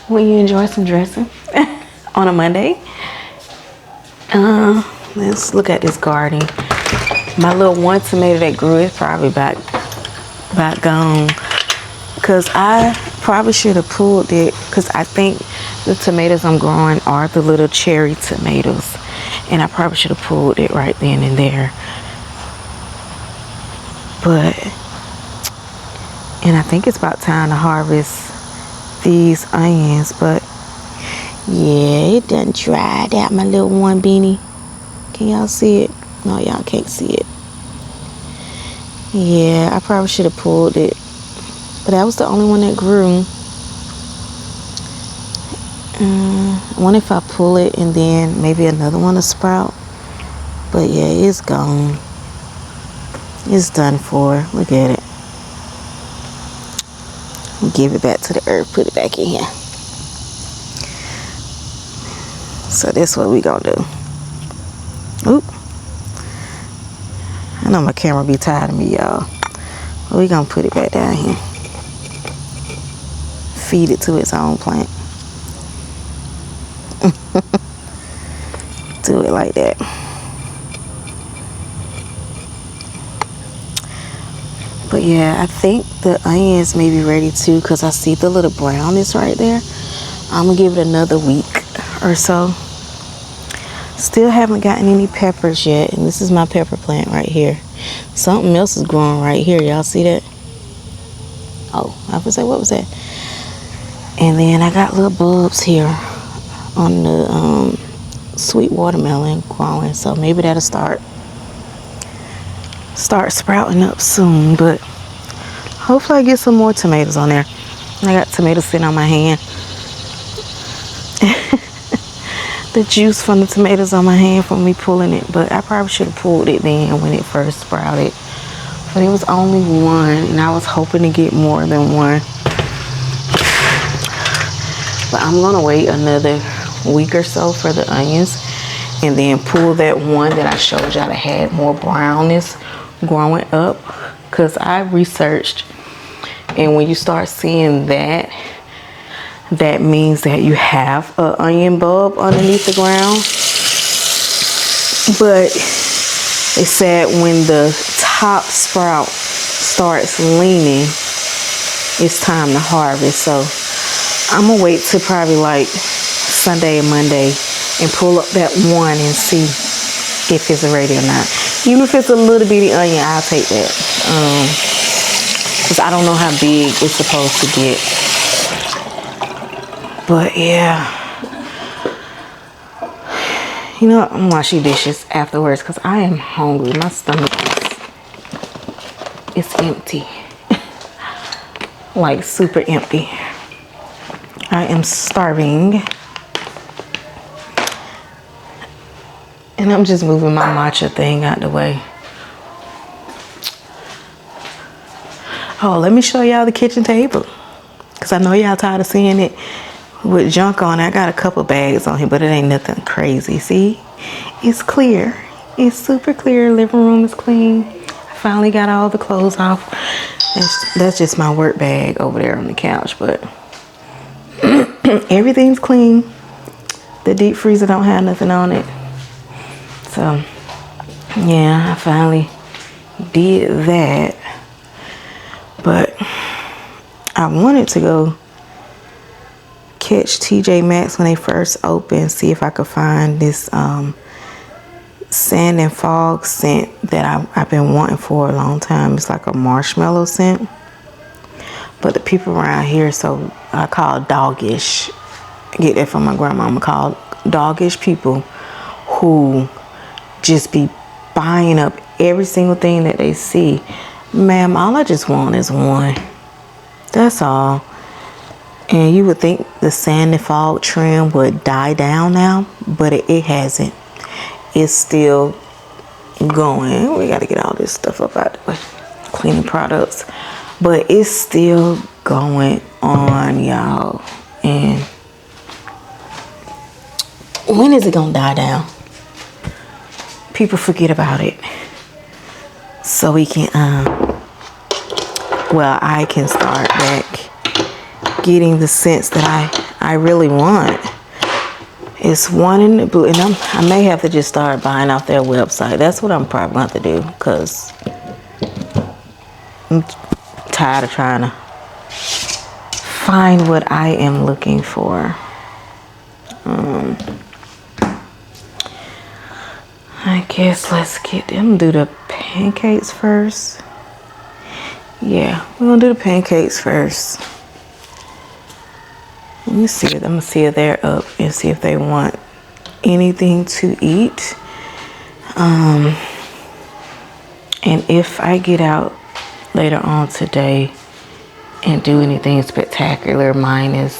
when you enjoy some dressing on a Monday. Let's look at this garden. My little one tomato that grew is probably about gone. Because I probably should have pulled it, because I think the tomatoes I'm growing are the little cherry tomatoes. And I probably should have pulled it right then and there. And I think it's about time to harvest these onions. But yeah, it done dried out, my little one beanie. Can y'all see it? No, y'all can't see it. Yeah, I probably should have pulled it. But that was the only one that grew. I wonder if I pull it and then maybe another one will sprout. But yeah, it's gone. It's done for. Look at it. Give it back to the earth. Put it back in here. So that's what we gonna do. Oop. I know my camera be tired of me, y'all. But we gonna put it back down here. Feed it to its own plant. Do it like that. But yeah, I think the onions may be ready too, because I see the little brownness right there. I'm gonna give it another week or so. Still haven't gotten any peppers yet, and this is my pepper plant right here. Something else is growing right here. Y'all see that? Oh, I was like, what was that? And then I got little bulbs here on the sweet watermelon growing, so maybe that'll start sprouting up soon. But hopefully I get some more tomatoes on there. I got tomatoes sitting on my hand. The juice from the tomatoes on my hand from me pulling it, but I probably should have pulled it then when it first sprouted. But it was only one, and I was hoping to get more than one. But I'm gonna wait another week or so for the onions, and then pull that one that I showed y'all that had more brownness growing up, because I researched, and when you start seeing that, that means that you have an onion bulb underneath the ground. But they said when the top sprout starts leaning, it's time to harvest. So I'm gonna wait till probably like Sunday and Monday and pull up that one and see if it's ready or not. Even if it's a little bitty onion, I'll take that. Because I don't know how big it's supposed to get. But yeah, you know what? I'm gonna wash these dishes afterwards because I am hungry. My stomach is empty. Like super empty. I am starving. And I'm just moving my matcha thing out the way. Oh, let me show y'all the kitchen table. Because I know y'all tired of seeing it with junk on it. I got a couple bags on here, but it ain't nothing crazy. See? It's clear. It's super clear. Living room is clean. I finally got all the clothes off. That's just my work bag over there on the couch, but everything's clean. The deep freezer don't have nothing on it. So, yeah, I finally did that. But I wanted to go catch TJ Maxx when they first opened, see if I could find this sand and fog scent that I've been wanting for a long time. It's like a marshmallow scent. But the people around here, so I call doggish. I get that from my grandmama, called doggish people who just be buying up every single thing that they see. Ma'am, all I just want is one. That's all. And you would think the sand and fog trend would die down now, but it hasn't. It's still going. We got to get all this stuff up out the way. Cleaning products. But it's still going on, y'all. And when is it gonna die down? People forget about it. So we can, well, I can start back getting the scents that I really want. It's one in the blue, and I may have to just start buying off their website. That's what I'm probably going to have to do, because I'm tired of trying to find what I am looking for. I guess let's get them, do the pancakes first. Yeah, we're going to do the pancakes first. Let me see. I'm gonna see if they're up and see if they want anything to eat. And if I get out later on today and do anything spectacular, mine is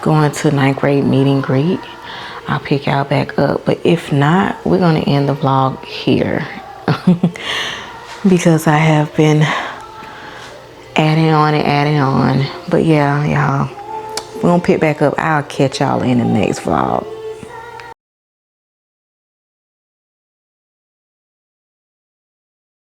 going to 9th grade meet and greet. I'll pick y'all back up. But if not, we're gonna end the vlog here because I have been adding on and adding on. But yeah, y'all, we're gonna pick back up. I'll catch y'all in the next vlog.